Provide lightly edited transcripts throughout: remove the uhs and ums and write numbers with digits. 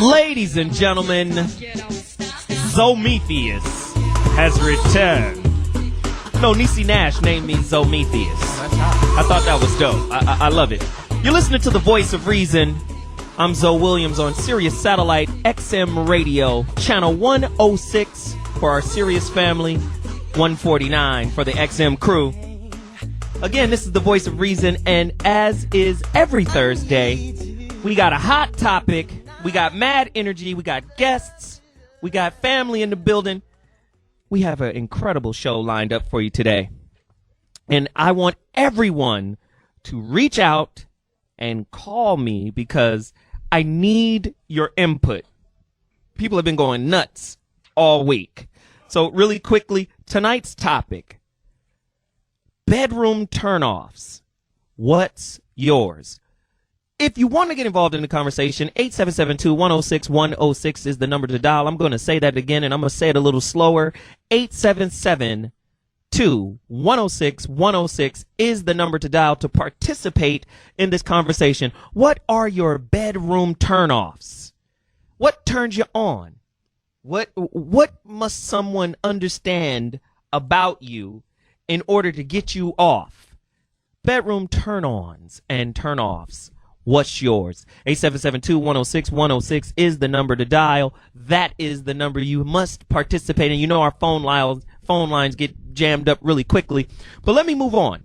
Ladies and gentlemen, Zometheus has returned. No, Niecy Nash named me Zometheus. I thought that was dope. I love it. You're listening to the Voice of Reason. I'm ZoWilliams on Sirius Satellite XM Radio, channel 106 for our Sirius family, 149 for the XM crew. Again, this is the Voice of Reason, and as is every Thursday, we got a hot topic, we got mad energy, we got guests, we got family in the building. We have an incredible show lined up for you today. And I want everyone to reach out and call me because I need your input. People have been going nuts all week. So really quickly, tonight's topic, bedroom turnoffs. What's yours? If you want to get involved in the conversation, 877-2-106-106 is the number to dial. I'm going to say that again, and I'm going to say it a little slower. 877-2-106-106 is the number to dial to participate in this conversation. What are your bedroom turnoffs? What turns you on? What must someone understand about you in order to get you off? Bedroom turn-ons and turn-offs. What's yours? 877-2-106-106 is the number to dial. That is the number you must participate in. You know our phone lines get jammed up really quickly. But let me move on.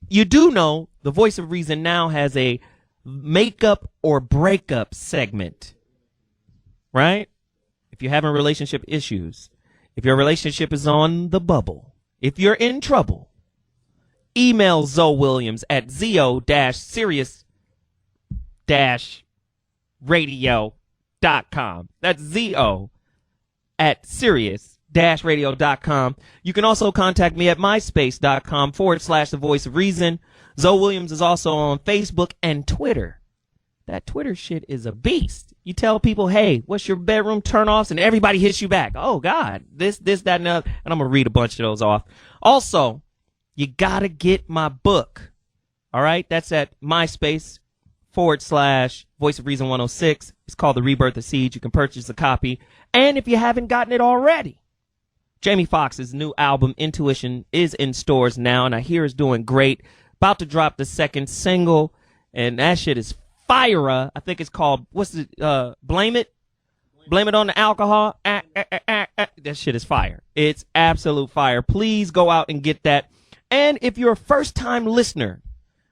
You do know the Voice of Reason now has a makeup or breakup segment, right? If you're having relationship issues, if your relationship is on the bubble, if you're in trouble, email ZoWilliams at zo-sirius-radio.com. That's ZO at sirius-radio.com. You can also contact me at myspace.com/the Voice of Reason. ZoWilliams is also on Facebook and Twitter. That Twitter shit is a beast. You tell people, hey, what's your bedroom turnoffs? And everybody hits you back. Oh, God, this, that, and that. And I'm going to read a bunch of those off. Also, you got to get my book. All right. That's at MySpace /Voice of Reason 106. It's called The Rebirth of Siege. You can purchase a copy. And if you haven't gotten it already, Jamie Foxx's new album, Intuition, is in stores now. And I hear it's doing great. About to drop the second single. And that shit is fire. I think it's called, Blame It? Blame It on the Alcohol. That shit is fire. It's absolute fire. Please go out and get that. And if you're a first-time listener,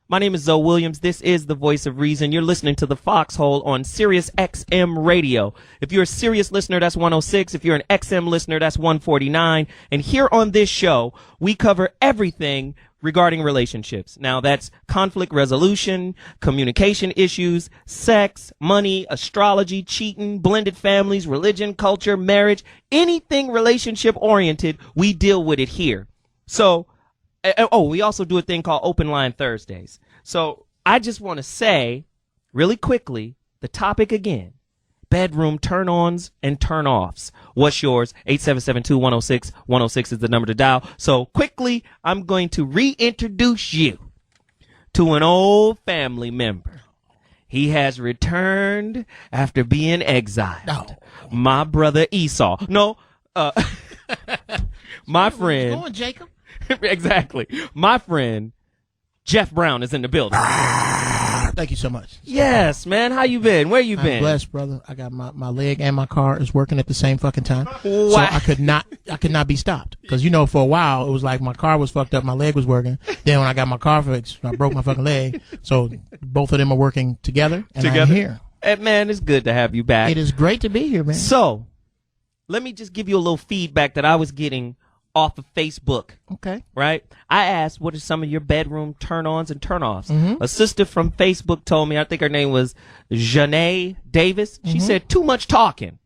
my name is ZoWilliams. This is the Voice of Reason. You're listening to the Foxxhole on Sirius XM Radio. If you're a Sirius listener, that's 106. If you're an XM listener, that's 149. And here on this show, we cover everything regarding relationships. Now, that's conflict resolution, communication issues, sex, money, astrology, cheating, blended families, religion, culture, marriage, anything relationship-oriented, we deal with it here. So, we also do a thing called Open Line Thursdays. So I just want to say really quickly the topic again, bedroom turn-ons and turn-offs. What's yours? 877-2-106-106 is the number to dial. So quickly, I'm going to reintroduce you to an old family member. He has returned after being exiled. No. My brother Esau. No, my friend. What's going, Jacob? Exactly. My friend, Geoff Brown, is in the building. Thank you so much. Yes, man. How you been? Where you been? I'm blessed, brother. I got my leg and my car is working at the same fucking time. Wow. So I could not be stopped. Because, for a while, it was like my car was fucked up, my leg was working. Then when I got my car fixed, I broke my fucking leg. So both of them are working together, and I'm here. Hey, man, it's good to have you back. It is great to be here, man. So, let me just give you a little feedback that I was getting off of Facebook. Okay. Right? I asked, what are some of your bedroom turn-ons and turn-offs? Mm-hmm. A sister from Facebook told me, I think her name was Janae Davis. She said, too much talking.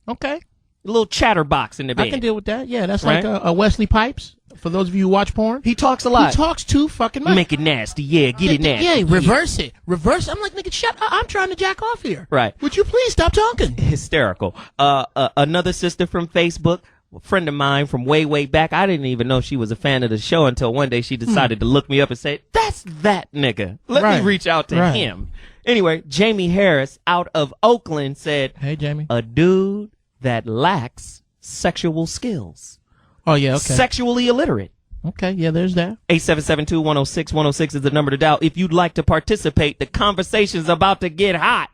Okay. A little chatterbox in the bed. I can deal with that. Yeah, that's right? like a Wesley Pipes. For those of you who watch porn. He talks a lot. He talks too fucking much. Make it nasty. Yeah, get it nasty. Yeah, reverse it. Reverse it. I'm like, nigga, shut up. I'm trying to jack off here. Right. Would you please stop talking? Hysterical. Another sister from Facebook, a friend of mine from way back. I didn't even know she was a fan of the show until one day she decided to look me up and say, that's that nigga. Let me reach out to him. Anyway, Jamie Harris out of Oakland said, Hey, Jamie. a dude that lacks sexual skills. Oh, yeah, okay. Sexually illiterate. Okay, yeah, there's that. 877-210-6106 is the number to dial. If you'd like to participate, the conversation's about to get hot.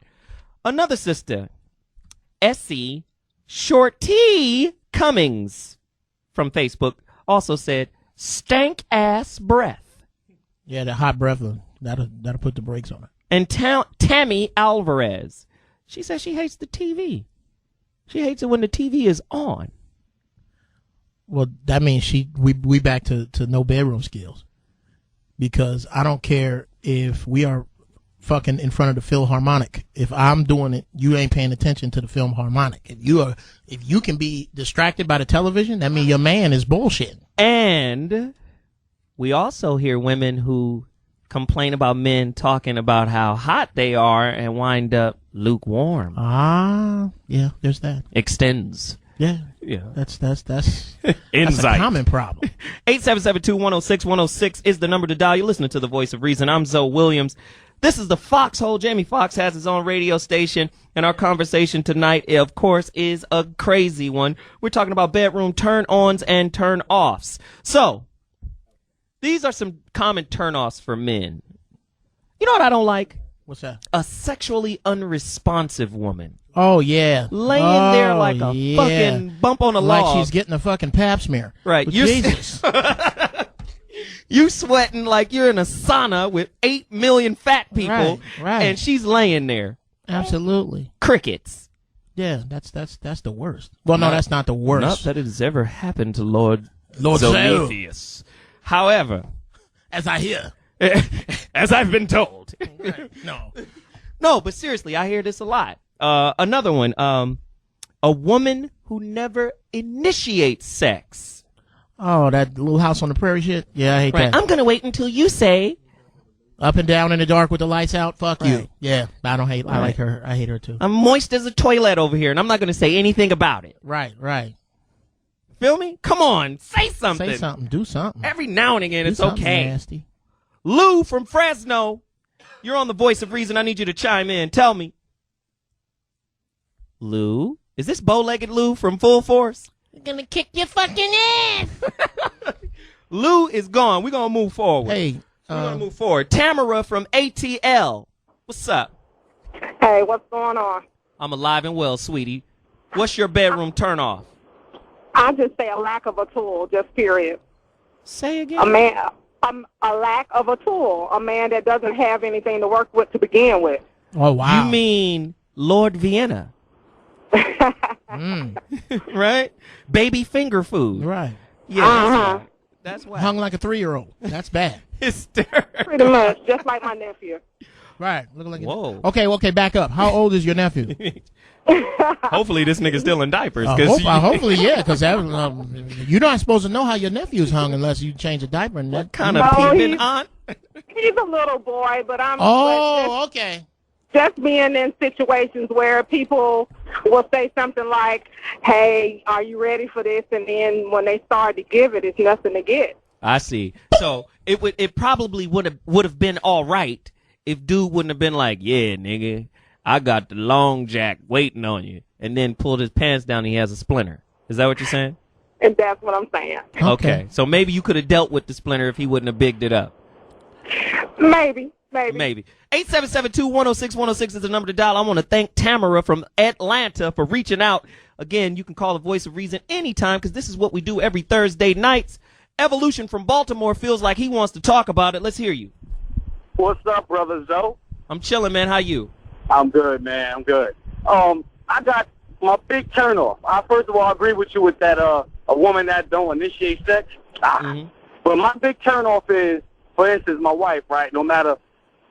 Another sister, Essie Short T Cummings from Facebook, also said, stank ass breath. Yeah, that hot breath, that'll put the brakes on it. And Tammy Alvarez, she says she hates the TV. She hates it when the TV is on. Well, that means we back to no bedroom skills, because I don't care if we are fucking in front of the Philharmonic. If I'm doing it, you ain't paying attention to the Philharmonic. If you can be distracted by the television, that means your man is bullshitting. And we also hear women who complain about men talking about how hot they are and wind up lukewarm. Yeah, there's that. Extends. Yeah. That's a common problem. 877-210-6106 is the number to dial. You're listening to the Voice of Reason. I'm ZoWilliams. This is the Foxxhole. Jamie Foxx has his own radio station, and our conversation tonight, of course, is a crazy one. We're talking about bedroom turn-ons and turn-offs. So, these are some common turn-offs for men. You know what I don't like? What's that? A sexually unresponsive woman. Oh, yeah. Laying there like a fucking bump on a log. Like she's getting a fucking pap smear. Right. Jesus. You sweating like you're in a sauna with 8 million fat people. Right. And she's laying there. Absolutely. Crickets. Yeah, that's the worst. Well, no, that's not the worst. Not that it has ever happened to Lord Zeus. Zeus. However, as I hear. As I've been told. Right. No, but seriously, I hear this a lot. Another one, a woman who never initiates sex. Oh, that Little House on the Prairie shit? Yeah, I hate that. I'm going to wait until you say. Up and down in the dark with the lights out? Fuck Right. you. Yeah, I don't hate, I like her. I hate her too. I'm moist as a toilet over here, and I'm not going to say anything about it. Right. Feel me? Come on, say something. Say something. Do something. Every now and again, Do it's something okay. Nasty. Lou from Fresno, you're on the Voice of Reason. I need you to chime in. Tell me. Lou? Is this bow-legged Lou from Full Force? I'm gonna kick your fucking ass. Lou is gone. We're going to move forward. Hey. We're going to move forward. Tamara from ATL. What's up? Hey, what's going on? I'm alive and well, sweetie. What's your bedroom turn-off? I just say a lack of a tool, just period. Say again. A lack of a tool. A man that doesn't have anything to work with to begin with. Oh, wow. You mean Lord Vienna? Right? Baby finger food. Right. Yeah. That's why. Hung like a 3-year-old. That's bad. Hysterical. Pretty much, just like my nephew. Right. Looking like Whoa. Okay, back up. How old is your nephew? Hopefully this nigga's still in diapers. Hopefully, yeah, because you're not supposed to know how your nephew's hung unless you change a diaper. And What kind of peeping aunt? He's a little boy, but I'm okay. just being in situations where people will say something like, hey, are you ready for this? And then when they start to give it, it's nothing to get. I see. So it probably would have been all right if dude wouldn't have been like, yeah, nigga, I got the long jack waiting on you, and then pulled his pants down and he has a splinter. Is that what you're saying? And that's what I'm saying. Okay. So maybe you could have dealt with the splinter if he wouldn't have bigged it up. Maybe. 877-210-6106 is the number to dial. I want to thank Tamara from Atlanta for reaching out. Again, you can call the Voice of Reason anytime, because this is what we do every Thursday nights. Evolution from Baltimore feels like he wants to talk about it. Let's hear you. What's up, brother Zoe? I'm chilling, man. How you? I'm good, man. I'm good. I got my big turnoff. First of all, I agree with you with that a woman that don't initiate sex. But my big turnoff is, for instance, my wife, right? No matter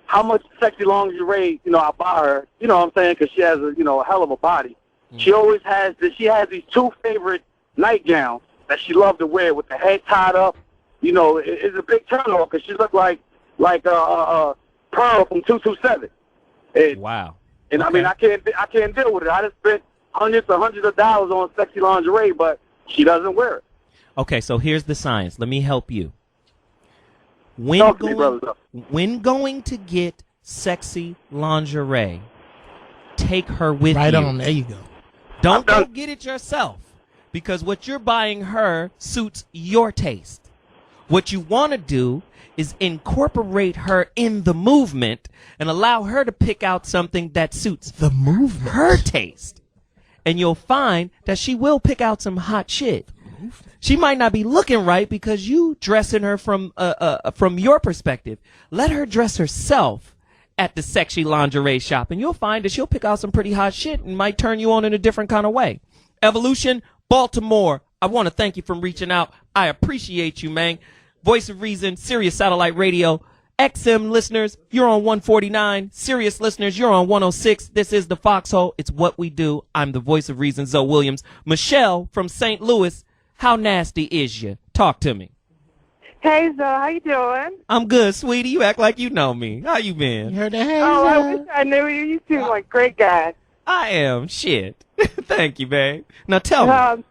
how much sexy lingerie, I buy her, you know what I'm saying, because she has a hell of a body. She always has she has these two favorite nightgowns that she loves to wear with the head tied up. It's a big turnoff because she look like Pearl from 227. Wow. And Okay. I mean, I can't deal with it. I just spent hundreds of dollars on sexy lingerie, but she doesn't wear it. Okay, so here's the science. Let me help you. When Talk to me, brother. going to get sexy lingerie, take her with Right you. on. There you go. Don't go get it yourself, because what you're buying her suits your taste. What you want to do is incorporate her in the movement and allow her to pick out something that suits The movement. her taste. And you'll find that she will pick out some hot shit. She might not be looking right because you dressing her from your perspective. Let her dress herself at the sexy lingerie shop, and you'll find that she'll pick out some pretty hot shit and might turn you on in a different kind of way. Evolution, Baltimore, I want to thank you for reaching out. I appreciate you, man. Voice of Reason, Sirius Satellite Radio. XM listeners, you're on 149. Sirius listeners, you're on 106. This is the Foxxhole. It's what we do. I'm the voice of reason, ZoWilliams. Michelle from St. Louis, how nasty is you? Talk to me. Hey, Zo, how you doing? I'm good, sweetie. You act like you know me. How you been? You heard that? Hey, Oh, I wish I knew you. You seem like a great guy. I am. Shit. Thank you, babe. Now tell me.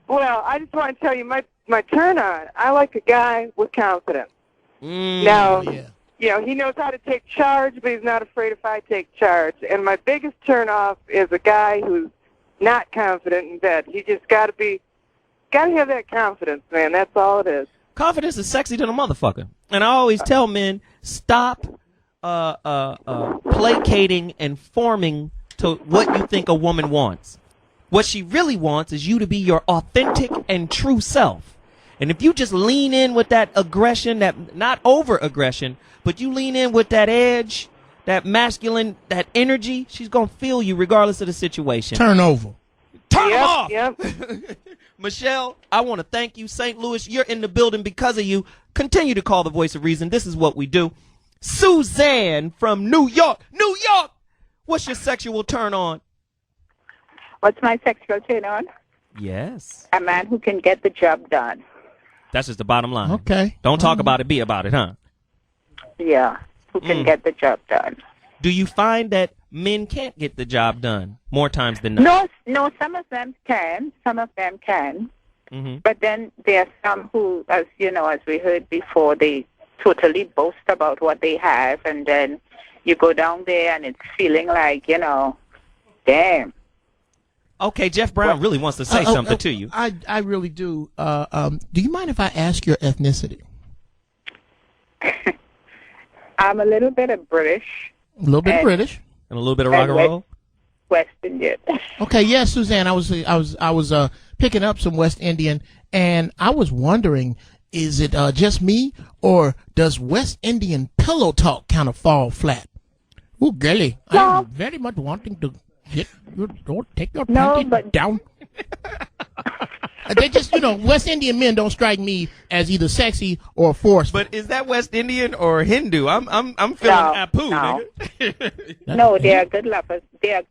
Well, I just want to tell you my turn on. I like a guy with confidence. Now, yeah. you know, he knows how to take charge, but he's not afraid if I take charge. And my biggest turn off is a guy who's not confident in bed. He just got to have that confidence, man. That's all it is. Confidence is sexy to the motherfucker. And I always tell men, stop placating and forming to what you think a woman wants. What she really wants is you to be your authentic and true self. And if you just lean in with that aggression, that not over aggression, but you lean in with that edge, that masculine, that energy, she's going to feel you regardless of the situation. Turn over. Turn them off. Yep. Michelle, I want to thank you. St. Louis, you're in the building because of you. Continue to call the voice of reason. This is what we do. Suzanne from New York. New York! What's your sexual turn on? What's my sexual turn on? Yes. A man who can get the job done. That's just the bottom line. Okay. Don't talk about it, be about it, huh? Yeah, who can get the job done. Do you find that men can't get the job done more times than not? No, some of them can. Some of them can. Mm-hmm. But then there are some who, as you know, as we heard before, they totally boast about what they have, and then you go down there and it's feeling like, you know, damn. Okay, Geoff Brown really wants to say something to you. I really do. Do you mind if I ask your ethnicity? I'm a little bit of British. A little bit British. And a little bit of rock and roll? West Indian. Okay, yes, Suzanne. I was picking up some West Indian, and I was wondering, is it just me, or does West Indian pillow talk kind of fall flat? Oh, girlie, I'm very much wanting to get your, take your panties down. They just, West Indian men don't strike me as either sexy or forceful. But is that West Indian or Hindu? I'm feeling Apu, nigga. No, they are good lovers. They are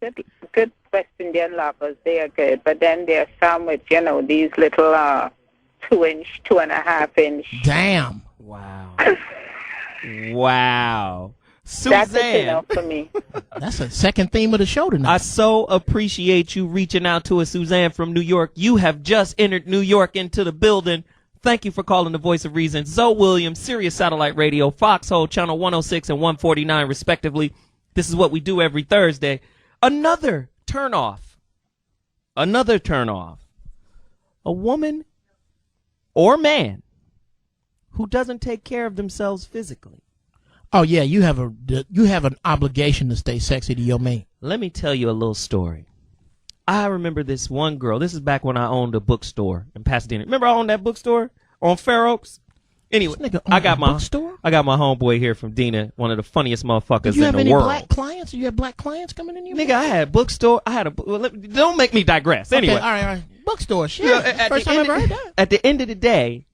good West Indian lovers. They are good. But then there are some with, these little 2-inch, 2.5-inch. Damn. Wow. Wow. Suzanne. That's enough for me. That's a second theme of the show tonight. I so appreciate you reaching out to us, Suzanne from New York. You have just entered New York into the building. Thank you for calling the Voice of Reason. ZoWilliams, Sirius Satellite Radio, Foxxhole, Channel 106 and 149, respectively. This is what we do every Thursday. Another turnoff. Another turnoff. A woman or man who doesn't take care of themselves physically. Oh yeah, you have an obligation to stay sexy to your mate. Let me tell you a little story. I remember this one girl. This is back when I owned a bookstore in Pasadena. Remember I owned that bookstore on Fair Oaks? Anyway, I got my homeboy here from Dina, one of the funniest motherfuckers in the world. Did you have any black clients? You have black clients coming in here? Nigga, I had a bookstore. Don't make me digress. Anyway. Okay, all right. Bookstore, shit. First time I ever heard that. At the end of the day,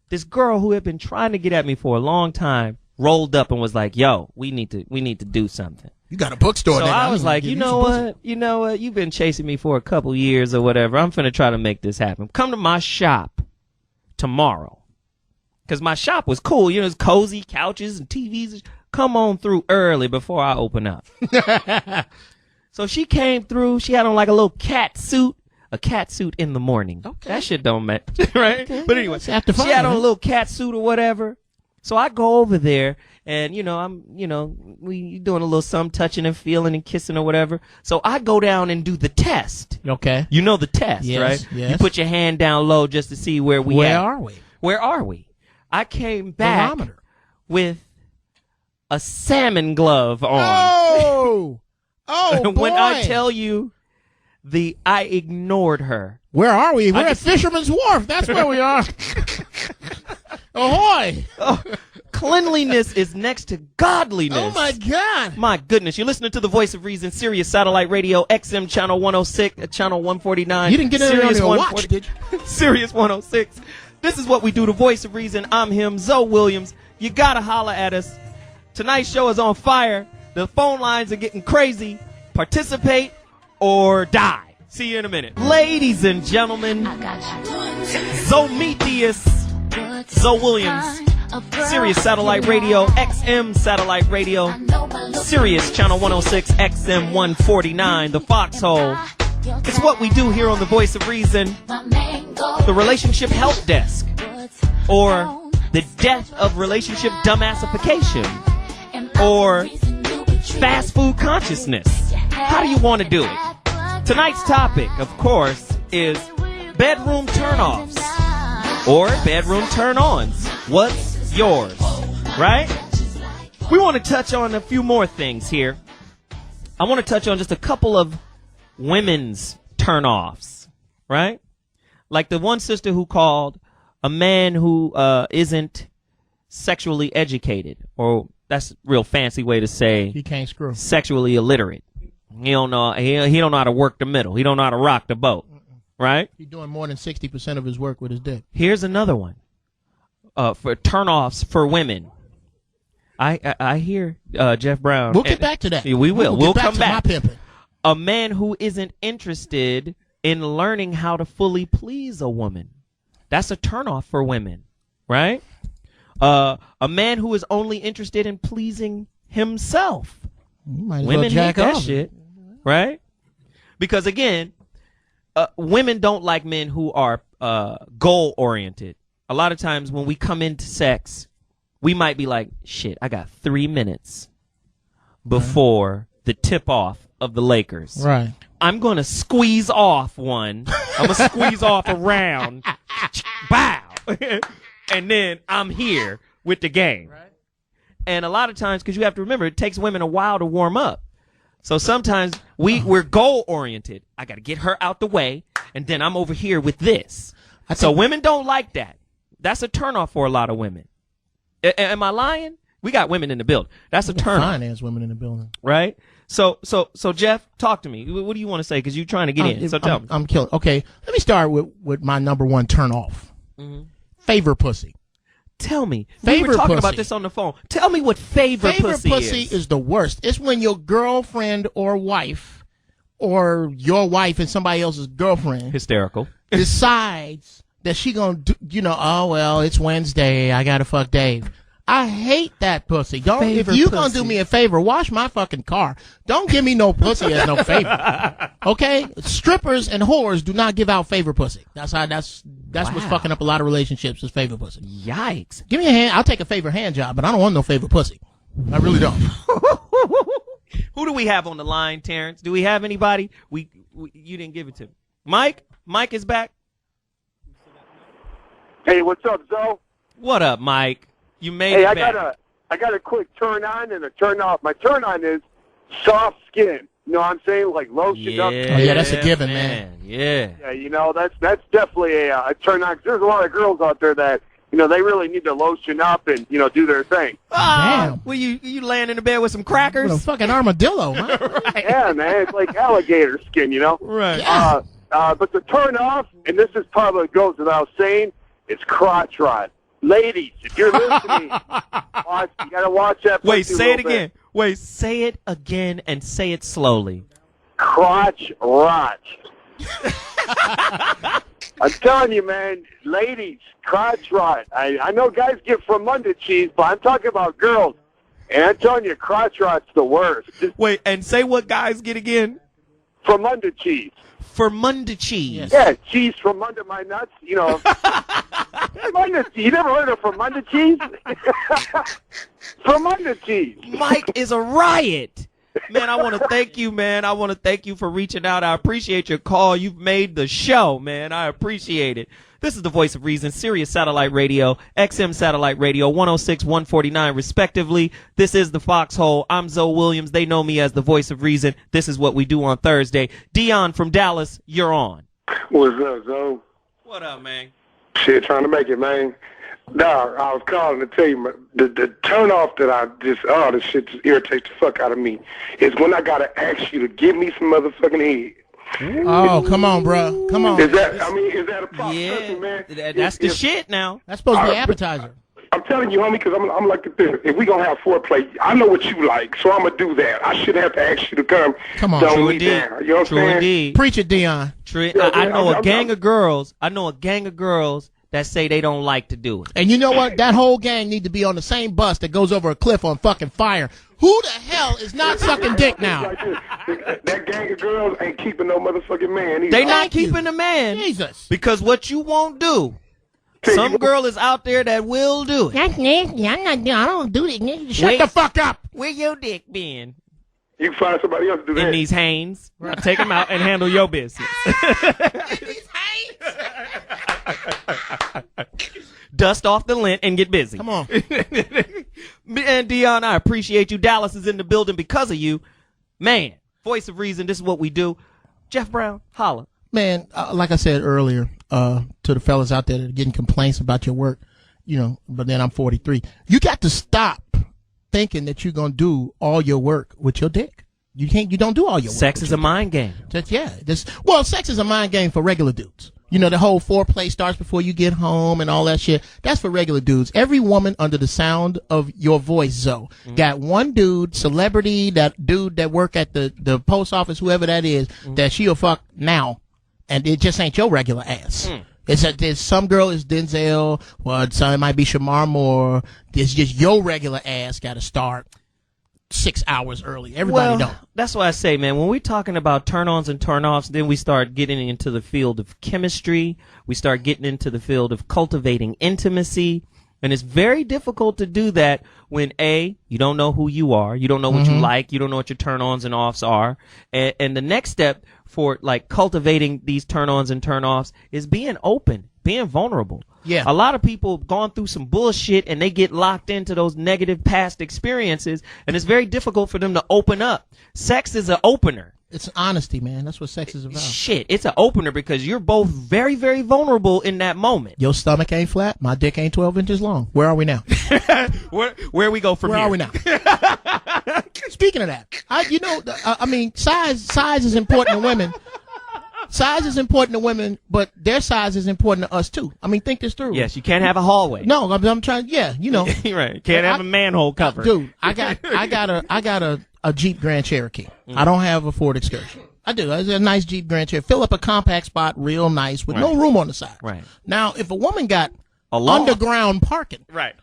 this girl who had been trying to get at me for a long time rolled up and was like, yo, we need to do something. You got a bookstore. So I was like, you know what? You've been chasing me for a couple years or whatever. I'm finna try to make this happen. Come to my shop tomorrow. Because my shop was cool. It's cozy couches and TVs. Come on through early before I open up. So she came through. She had on like a little cat suit. A cat suit in the morning. Okay. That shit don't matter, right? Okay. But anyway, she had on a little cat suit or whatever. So I go over there, and we doing a little some touching and feeling and kissing or whatever. So I go down and do the test. Okay. You know the test, Yes, right? yes. You put your hand down low just to see where we Where at. are we? Where are we? I came back Thermometer. with a salmon glove on. Oh! Oh, boy. When I tell you, I ignored her. Where are we? We're at Fisherman's Wharf. That's where we are. Ahoy! Oh, cleanliness is next to godliness. Oh, my God. My goodness, you're listening to the Voice of Reason, Sirius Satellite Radio, XM Channel 106, Channel 149. You didn't get it on your watch, did you? Sirius 106. This is what we do, the Voice of Reason. I'm him, ZoWilliams. You gotta holler at us. Tonight's show is on fire. The phone lines are getting crazy. Participate or die. See you in a minute. Ladies and gentlemen, Zometheus, ZoWilliams, Sirius Satellite Radio, XM Satellite Radio, Sirius Channel 106, XM 149, the Foxxhole. It's what we do here on the Voice of Reason, the Relationship Help Desk, or the Death of Relationship Dumbassification, or Fast Food Consciousness. How do you want to do it? Tonight's topic, of course, is bedroom turnoffs or bedroom turn-ons. What's yours, right? We want to touch on a few more things here. I want to touch on just a couple of women's turnoffs, right? Like the one sister who called a man who isn't sexually educated, or that's a real fancy way to say He can't screw. sexually illiterate. He don't know how to work the middle. He don't know how to rock the boat, right? He's doing more than 60% of his work with his dick. Here's another one for turnoffs for women. I hear Geoff Brown. We'll get back to that. We will. We'll get come back. to my pimping. A man who isn't interested in learning how to fully please a woman. That's a turnoff for women, right? A man who is only interested in pleasing himself. You might as Women well jack hate that off. shit, right? Because again, women don't like men who are goal oriented. A lot of times when we come into sex, we might be like, shit, I got 3 minutes before the tip off of the Lakers. Right. I'm going to squeeze off one. I'm going to squeeze off a round. Bow. And then I'm here with the game. Right. And a lot of times, because you have to remember, it takes women a while to warm up. So sometimes we're goal oriented. I got to get her out the way, and then I'm over here with this. So women don't like that. That's a turnoff for a lot of women. Am I lying? We got women in the building. That's a turnoff. Finance women in the building. Right? So Geoff, talk to me. What do you want to say? Because you're trying to get in. So tell me. I'm killing. Okay, let me start with my number one turn off. Mm-hmm. Favor pussy. Tell me. Favor we were talking pussy. about this on the phone. Tell me what favor pussy is the worst. It's when your girlfriend or wife, or your wife and somebody else's girlfriend, hysterical, decides that she gonna do, oh well, it's Wednesday, I gotta fuck Dave. I hate that pussy. If you gonna do me a favor, wash my fucking car. Don't give me no pussy as no favor. Okay? Strippers and whores do not give out favor pussy. That's what's fucking up a lot of relationships is favor pussy. Yikes. Give me a hand. I'll take a favor hand job, but I don't want no favor pussy. I really don't. Who do we have on the line, Terrence? Do we have anybody? You didn't give it to me. Mike? Mike is back. Hey, what's up, Zo? What up, Mike? You made it back. I got a quick turn on and a turn off. My turn on is soft skin. You know what I'm saying? Like lotion up. Oh, yeah, that's a given, man. Yeah. Yeah, that's definitely a turn on. 'Cause there's a lot of girls out there that, they really need to lotion up and, do their thing. Damn. Well, you laying in the bed with some crackers? What a fucking armadillo, man. Right. Yeah, man. It's like alligator skin, Right. Yeah. But the turn off, and this is probably what goes without saying, it's crotch rod. Ladies, if you're listening, you got to watch that. Wait, say it again. Wait, say it again and say it slowly. Crotch rot. I'm telling you, man, ladies, crotch rot. I know guys get from under cheese, but I'm talking about girls. And I'm telling you, crotch rot's the worst. Wait, and say what guys get again? From under cheese. From under cheese. Yeah, cheese from under my nuts, You never heard of from under cheese? From under cheese. Mike is a riot. Man, I want to thank you, man. I want to thank you for reaching out. I appreciate your call. You've made the show, man. I appreciate it. This is the Voice of Reason, Sirius Satellite Radio, XM Satellite Radio, 106, 149, respectively. This is the Foxxhole. I'm ZoWilliams. They know me as the Voice of Reason. This is what we do on Thursday. Dion from Dallas, you're on. What's up, Zo? What up, man? Shit, trying to make it, man. Dog, I was calling to tell you, the turn off that I just, this shit just irritates the fuck out of me, is when I gotta ask you to give me some motherfucking head. Oh, come on, bro. Come on. Is that a problem? Yeah, man? that's the shit now. That's supposed to be an appetizer. I'm telling you, homie, because I'm like this. If we gonna have foreplay, I know what you like, so I'm gonna do that. I shouldn't have to ask you to come. Come on. Dumb True me indeed. down. You know what I'm saying? Indeed. Preach it, Dion. I know a gang of girls. I know a gang of girls that say they don't like to do it. And you know what? That whole gang need to be on the same bus that goes over a cliff on fucking fire. Who the hell is not sucking dick now? That gang of girls ain't keeping no motherfucking man either. They not keeping the man. Jesus. Because what you won't do, some girl is out there that will do it. That's nasty. I don't do it. Shut the fuck up. Where your dick been? You can find somebody else to do that. In these Hanes. I'll take them out and handle your business. Dust off the lint and get busy. Come on. And Dion, I appreciate you. Dallas is in the building because of you. Man, Voice of Reason, this is what we do. Geoff Brown, holla. Man, like I said earlier, to the fellas out there that are getting complaints about your work, but then I'm 43. You got to stop thinking that you're going to do all your work with your dick. You don't do all your work. Sex is a mind game. Sex is a mind game for regular dudes. The whole foreplay starts before you get home and all that shit. That's for regular dudes. Every woman under the sound of your voice, Zoe, got one dude, celebrity, that dude that work at the post office, whoever that is, that she'll fuck now. And it just ain't your regular ass. There's some girl is Denzel, or some it might be Shamar Moore. It's just your regular ass got to start 6 hours early. Everybody don't. That's why I say, man, when we're talking about turn-ons and turn-offs, then we start getting into the field of chemistry. We start getting into the field of cultivating intimacy. And it's very difficult to do that when, A, you don't know who you are. You don't know what you like. You don't know what your turn-ons and offs are. And the next step for, like, cultivating these turn-ons and turn-offs is being open, being vulnerable. Yeah. A lot of people have gone through some bullshit and they get locked into those negative past experiences, and it's very difficult for them to open up. Sex is an opener. It's honesty, man. That's what sex is about. Shit, it's an opener because you're both very, very vulnerable in that moment. Your stomach ain't flat. My dick ain't 12 inches long. Where are we now? Where we go from here? Where are we now? Speaking of that, size is important to women. Size is important to women, but their size is important to us too. Think this through. Yes, you can't have a hallway. No, I'm trying. Yeah, right. Can't have a manhole cover. Dude, I got a Jeep Grand Cherokee. I don't have a Ford Excursion. I do. It's a nice Jeep Grand Cherokee. Fill up a compact spot real nice with no room on the side. Right. Now, if a woman got underground parking, right,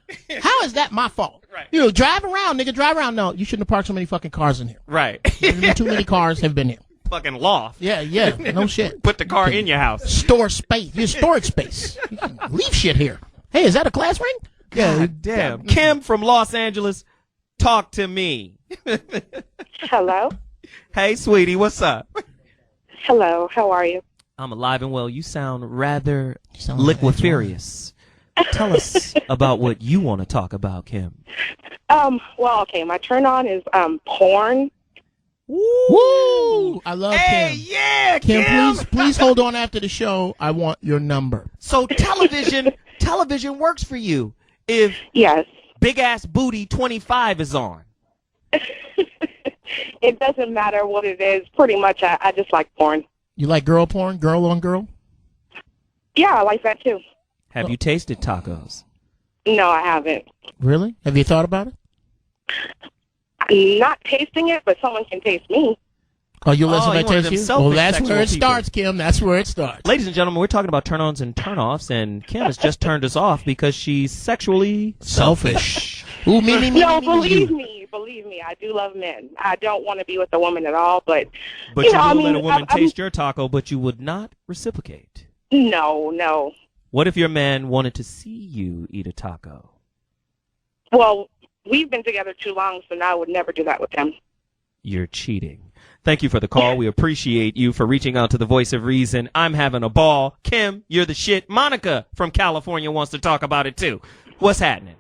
how is that my fault? Right. Drive around, nigga. Drive around. No, you shouldn't have parked so many fucking cars in here. Right. Too many cars have been here. Fucking loft. Yeah. No shit. Put the car in your house. Store space. Your storage space. You can leave shit here. Hey, is that a class ring? God damn. Kim from Los Angeles, talk to me. Hello. Hey, sweetie, what's up? Hello. How are you? I'm alive and well. You sound rather liqueferious. Tell us about what you want to talk about, Kim. Well, okay. My turn on is porn. Woo! I love Kim. Yeah, Kim, please hold on after the show. I want your number. So television works for you if Big Ass Booty 25 is on. It doesn't matter what it is. Pretty much, I just like porn. You like girl porn? Girl on girl? Yeah, I like that too. Have you tasted tacos? No, I haven't. Really? Have you thought about it? Not tasting it, but someone can taste me. Oh, you listen to taste you? Well, that's where it people. starts, Kim. That's where it starts. Ladies and gentlemen, we're talking about turn-ons and turn-offs, and Kim has just turned us off because she's sexually selfish. Ooh, me. No, believe me, I do love men. I don't want to be with a woman at all, but you will let a woman taste your taco, but you would not reciprocate. No. What if your man wanted to see you eat a taco? Well, we've been together too long, so now I would never do that with him. You're cheating. Thank you for the call. We appreciate you for reaching out to the Voice of Reason. I'm having a ball. Kim, you're the shit. Monica from California wants to talk about it, too. What's happening?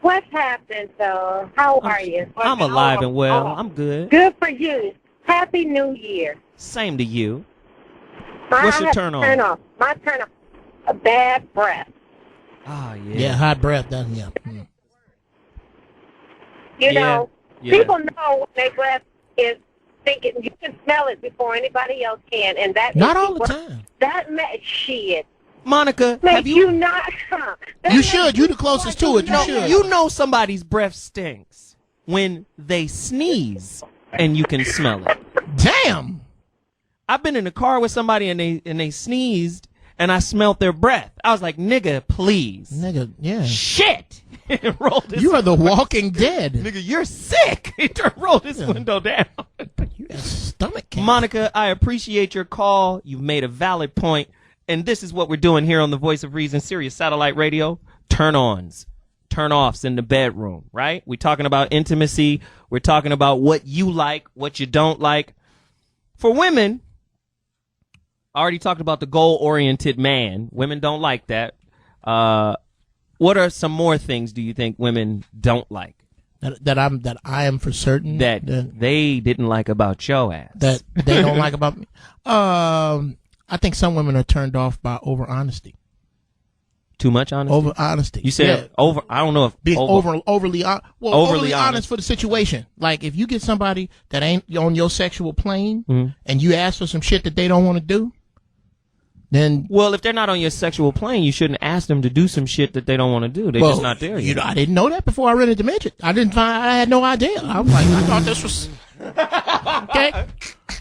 What's happening, though? How are you? I'm alive and well. I'm good. Good for you. Happy New Year. Same to you. What's your turn on? My turn off. A bad breath. Oh, yeah. Yeah, hot breath, doesn't you? Mm. You know, people know when their breath is thinking. You can smell it before anybody else can, and that not all the time. That makes shit. Monica, Make have you not? You should. You the closest to it. You should. You know somebody's breath stinks when they sneeze, and you can smell it. Damn. I've been in the car with somebody and they sneezed, and I smelled their breath. I was like, nigga, please. Nigga, yeah. Shit. You are the Walking Dead. Nigga, you're sick. Roll this window down. You got stomach cancer. Monica, I appreciate your call. You've made a valid point. And this is what we're doing here on the Voice of Reason, Sirius Satellite Radio. Turn-ons, turn-offs in the bedroom, right? We're talking about intimacy. We're talking about what you like, what you don't like. For women, I already talked about the goal-oriented man. Women don't like that. What are some more things do you think women don't like? That I am for certain that they didn't like about your ass. That they don't like about me. I think some women are turned off by over honesty. Too much honesty. Over honesty. You said over. I don't know if being overly overly honest for the situation. Like if you get somebody that ain't on your sexual plane and you ask for some shit that they don't want to do, then if they're not on your sexual plane, you shouldn't ask them to do some shit that they don't want to do. They're just not there yet. You know, I didn't know that before I rented the midget. I had no idea. I was like, I thought this was okay.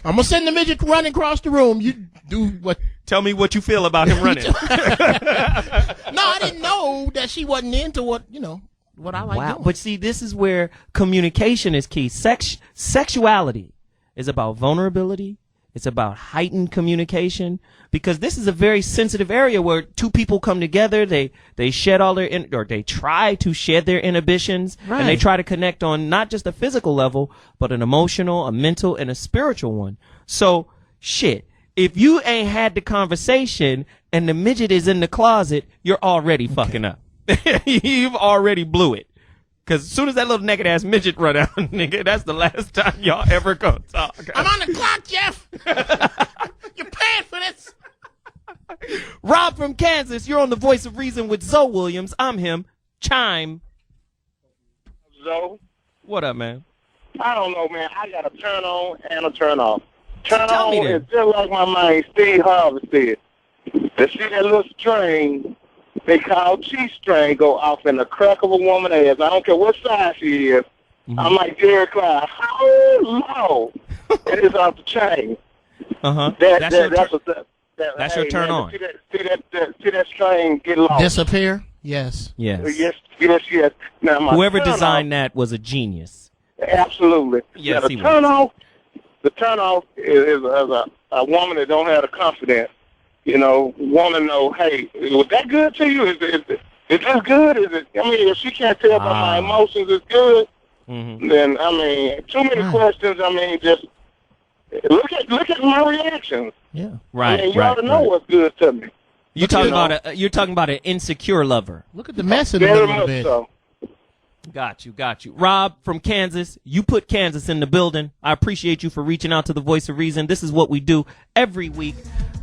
I'm gonna send the midget running across the room. You do what? Tell me what you feel about him running. No, I didn't know that she wasn't into what I like doing. But see, this is where communication is key. Sexuality is about vulnerability. It's about heightened communication, because this is a very sensitive area where two people come together. They shed all their or they try to shed their inhibitions, right. And they try to connect on not just a physical level, but an emotional, a mental, and a spiritual one. So shit, if you ain't had the conversation and the midget is in the closet, you're already fucking up. You've already blew it. Because as soon as that little naked ass midget run out, nigga, that's the last time y'all ever gonna talk. I'm on the clock, Jeff. You're paying for this. Rob from Kansas, you're on the Voice of Reason with ZoWilliams. I'm him. Chime. Zo? What up, man? I don't know, man. I got a turn on and a turn off. Turn Tell on me is just like my man Steve Harvey said. To see that little string they call G-string go off in the crack of a woman's ass. I don't care what size she is. Mm-hmm. I'm like Jerry Clyde. Oh, no. That is off the chain. Uh-huh. That's your turn on. See that string get lost. Disappear? Yes. Yes. Now, whoever designed that was a genius. Absolutely. Yes, now, the turn off is a woman that don't have the confidence. Want to know, hey, was that good to you? Is this good? Is it? I mean, if she can't tell by my emotions it's good, then too many questions. Just look at my reactions. Yeah, right. You ought to know what's good to me. You're talking about an insecure lover. Look at the mess in the middle of the bed. So. Got you. Rob from Kansas, you put Kansas in the building. I appreciate you for reaching out to the Voice of Reason. This is what we do every week.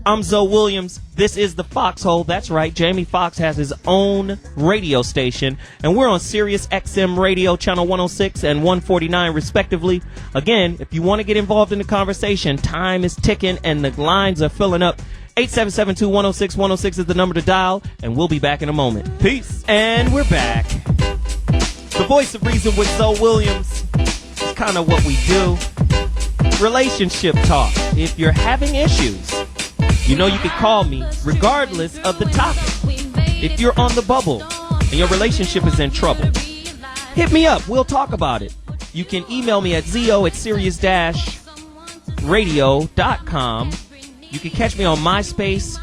I'm ZoWilliams. This is the Foxxhole. That's right. Jamie Foxx has his own radio station, and we're on Sirius XM Radio, channel 106 and 149, respectively. Again, if you want to get involved in the conversation, time is ticking and the lines are filling up. 877-210-6106 is the number to dial, and we'll be back in a moment. Peace. And we're back. The Voice of Reason with ZoWilliams. It's kind of what we do. Relationship talk. If you're having issues, you can call me regardless of the topic. If you're on the bubble and your relationship is in trouble, hit me up. We'll talk about it. You can email me at Sirius-radio.com. You can catch me on MySpace,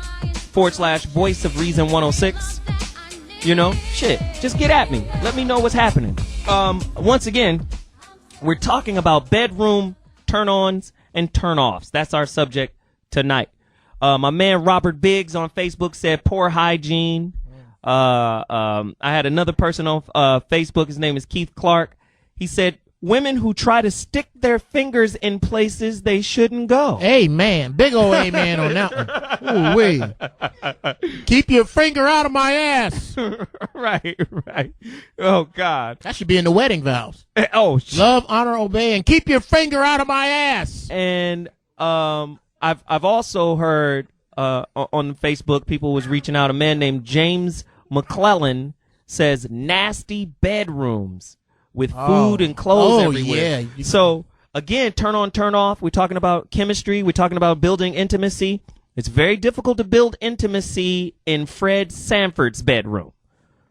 Facebook.com/Voice of Reason 106. You know, shit, just get at me. Let me know what's happening. Once again, we're talking about bedroom turn-ons and turn-offs. That's our subject tonight. My man Robert Biggs on Facebook said poor hygiene. I had another person on Facebook. His name is Keith Clark. He said women who try to stick their fingers in places they shouldn't go. Amen. Big old amen on that one. Ooh-wee. Keep your finger out of my ass. Right. Oh, God. That should be in the wedding vows. Oh, love, honor, obey, and keep your finger out of my ass. And I've also heard on Facebook, people was reaching out. A man named James McClellan says nasty bedrooms with food and clothes everywhere. Yeah. So, again, turn on, turn off. We're talking about chemistry. We're talking about building intimacy. It's very difficult to build intimacy in Fred Sanford's bedroom.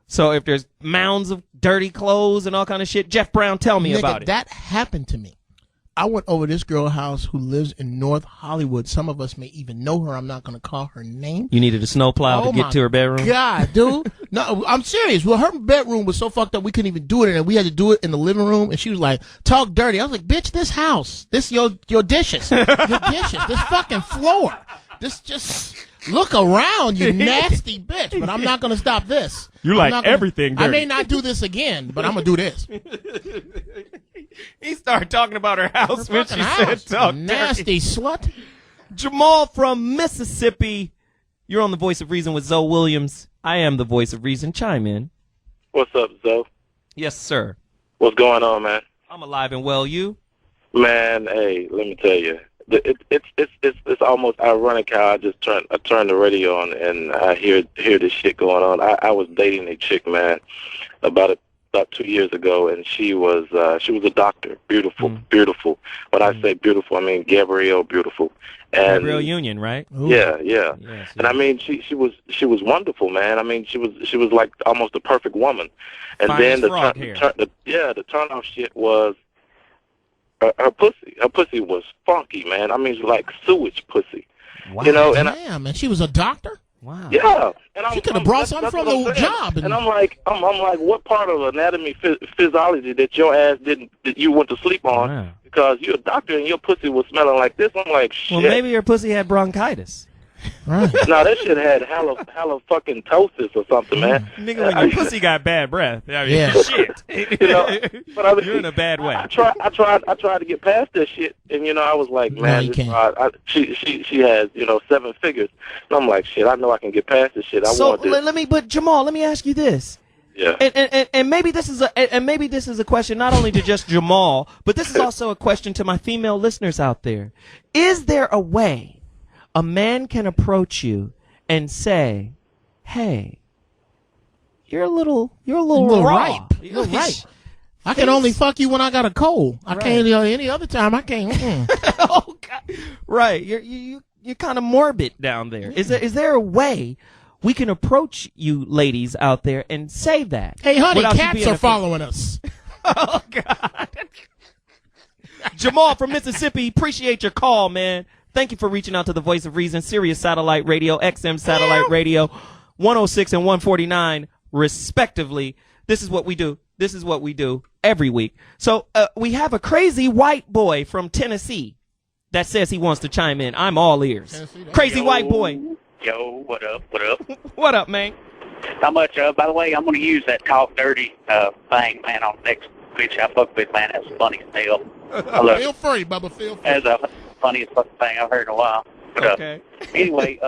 So if there's mounds of dirty clothes and all kind of shit, Geoff Brown, tell me about it. That happened to me. I went over this girl's house who lives in North Hollywood. Some of us may even know her. I'm not going to call her name. You needed a snowplow to get to her bedroom? God, dude. No, I'm serious. Well, her bedroom was so fucked up we couldn't even do it in it. We had to do it in the living room. And she was like, talk dirty. I was like, bitch, this house, this your dishes. Your dishes. This fucking floor. This just look around, you nasty bitch. But I'm not going to stop this. You like everything dirty. I may not do this again, but I'm going to do this. He started talking about her house when she said talk nasty dirty. Slut. Jamal from Mississippi. You're on the Voice of Reason with ZoWilliams. I am the Voice of Reason. Chime in. What's up, Zo? Yes, sir. What's going on, man? I'm alive and well. You? Man, hey, let me tell you. It's almost ironic how I turn the radio on and I hear this shit going on. I was dating a chick, man, about 2 years ago, and she was a doctor, beautiful. When I say beautiful, I mean Gabrielle beautiful. And Gabrielle Union, right? Yeah. Yes, and I mean she was wonderful, man. I mean she was like almost the perfect woman. And Finest then the turn off shit was her pussy. Her pussy was funky, man. I mean like sewage pussy. Wow. You know, and damn, and she was a doctor? Wow. Yeah, and she could have brought something from the job. And I'm like, what part of anatomy, physiology that your ass that you went to sleep on? Wow. Because you're a doctor and your pussy was smelling like this. I'm like, shit. Well, maybe your pussy had bronchitis. Right. No, that shit had hella fucking tosis or something, man. Nigga, when your pussy got bad breath. I mean, yeah. Shit. You know, but I mean, you're in a bad way. I tried to get past that shit, and you know, I was like, man, you can't. she has 7 figures, and I'm like, shit, I know I can get past this shit. But Jamal, let me ask you this. Yeah. And maybe this is a question not only to just Jamal, but this is also a question to my female listeners out there. Is there a way a man can approach you and say, "Hey, you're a little raw. ripe. You're ripe. I can only fuck you when I got a cold. I can't any other time. I can't." Oh God. Right. You're kind of morbid down there. Is there a way we can approach you ladies out there and say that? Hey, honey, cats are following us. Oh God. Jamal from Mississippi, appreciate your call, man. Thank you for reaching out to the Voice of Reason, Sirius Satellite Radio, XM Satellite Radio, 106 and 149, respectively. This is what we do. This is what we do every week. So we have a crazy white boy from Tennessee that says he wants to chime in. I'm all ears. Crazy white boy. Yo, what up? What up? What up, man? How much? By the way, I'm going to use that talk dirty thing, man, on the next bitch I fuck with, man. That's funny as hell. Feel free, Bubba. Feel free. That's the funniest fucking thing I've heard in a while. But, okay. Anyway,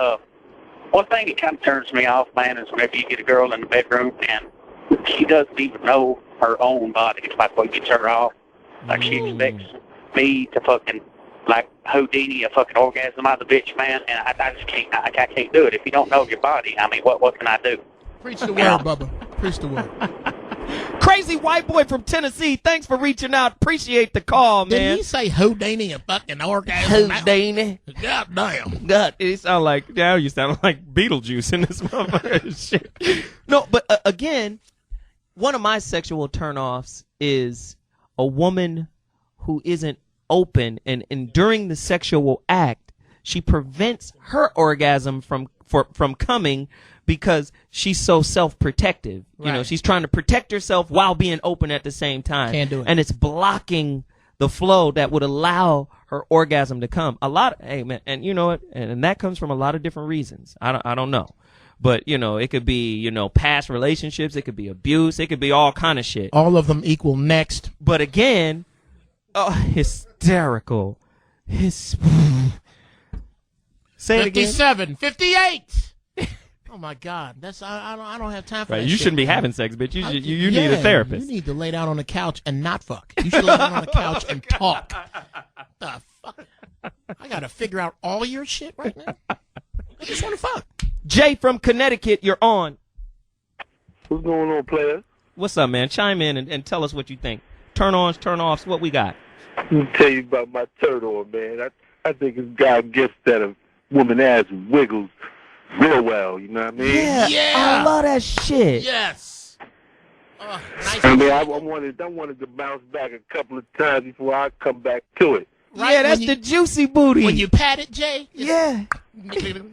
one thing that kind of turns me off, man, is whenever you get a girl in the bedroom and she doesn't even know her own body. It's like what gets her off. Like she expects me to fucking like Houdini a fucking orgasm out of the bitch, man, and I just can't. I can't do it. If you don't know your body, I mean, what can I do? Preach the word, Bubba. Preach the word. Crazy white boy from Tennessee. Thanks for reaching out. Appreciate the call, man. Did he say Houdini a fucking orgasm? Houdini. God damn. God, it sound like now you sound like Beetlejuice in this motherfucker. Shit. No, but again, one of my sexual turnoffs is a woman who isn't open and during the sexual act she prevents her orgasm from coming because she's so self-protective. You know, she's trying to protect herself while being open at the same time. Can't do it. And it's blocking the flow that would allow her orgasm to come. Hey man, and you know what? And that comes from a lot of different reasons. I don't know. But, you know, it could be, you know, past relationships. It could be abuse. It could be all kind of shit. All of them equal next. But again, hysterical. Say it again. 57, 58. Oh my God, I don't have time for that. You shit, shouldn't be man. having sex, bitch. You need a therapist. You need to lay down on the couch and not fuck. You should lay down on the couch and talk. The fuck? I gotta figure out all your shit right now. I just want to fuck. Jay from Connecticut, you're on. What's going on, player? What's up, man? Chime in and tell us what you think. Turn-ons, turn-offs, what we got? Let me tell you about my turn-on, man. I think it's God gifts that a woman ass wiggles real well, you know what I mean? Yeah. I love that shit. Yes. Nice. I mean, I wanted to bounce back a couple of times before I come back to it. Right? Yeah, that's the juicy booty. When you pat it, Jay? Yeah. That's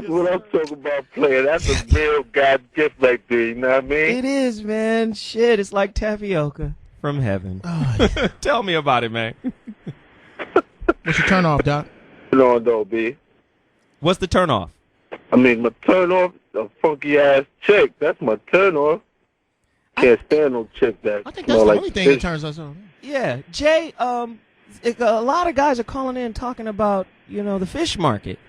what I'm talking about, player. That's a real God gift right there, you know what I mean? It is, man. Shit, it's like tapioca from heaven. Oh, yeah. Tell me about it, man. What's your turn off, Doc? No, B. What's the turn off? I mean, my turn off, a funky ass chick. That's my turn off. Can't stand no chick that. I think that's the only thing that turns us on. Yeah, Jay. A lot of guys are calling in talking about, you know, the fish market.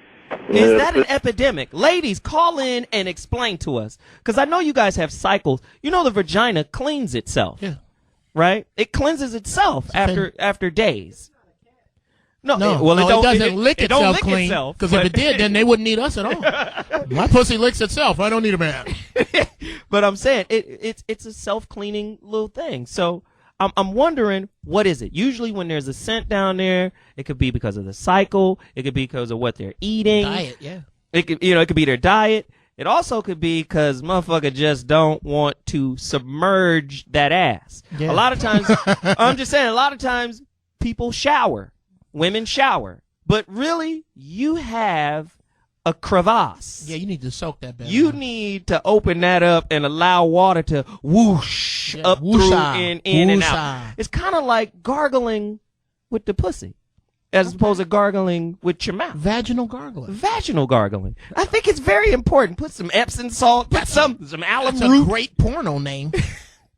Is that an epidemic? Ladies, call in and explain to us, because I know you guys have cycles. You know, the vagina cleans itself. Yeah. Right? It cleanses itself after days. No, it doesn't lick itself clean. Because if it did, then they wouldn't need us at all. My pussy licks itself. I don't need a man. But I'm saying it's a self-cleaning little thing. So I'm wondering, what is it? Usually when there's a scent down there, it could be because of the cycle. It could be because of what they're eating. Diet, yeah. It could be their diet. It also could be because motherfucker just don't want to submerge that ass. Yeah. A lot of times, I'm just saying, a lot of times people shower. Women shower. But really, you have a crevasse. Yeah, you need to soak that baby. You need to open that up and allow water to whoosh up through in and out. It's kind of like gargling with the pussy as opposed to gargling with your mouth. Vaginal gargling. Vaginal gargling. I think it's very important. Put some Epsom salt, put some alum That's root. a great porno name.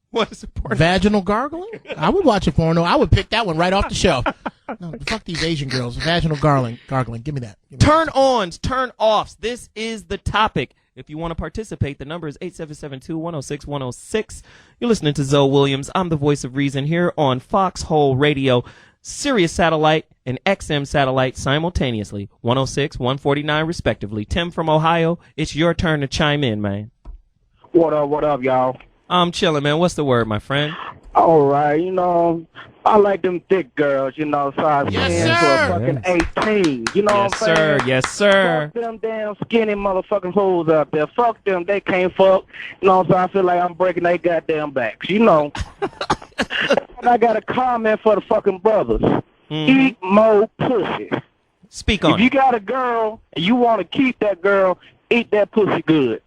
What is it? Vaginal gargling? I would watch a porno. I would pick that one right off the shelf. No, fuck these Asian girls. Vaginal gargling. Give me that. Turn ons, turn offs. This is the topic. If you want to participate, the number is 877-210-6106. You're listening to ZoWilliams. I'm the voice of reason here on Foxxhole Radio, Sirius Satellite and XM Satellite simultaneously, 106, 149 respectively. Tim from Ohio, it's your turn to chime in, man. What up, y'all? I'm chilling, man. What's the word, my friend? All right, you know, I like them thick girls, you know, so I was for a fucking 18. You know what I'm saying? Yes, sir. Fuck them damn skinny motherfucking hoes out there. Fuck them. They can't fuck. You know, so I feel like I'm breaking their goddamn backs, you know. And I got a comment for the fucking brothers. Eat more pussy. Speak on If you got a girl and you want to keep that girl, eat that pussy good.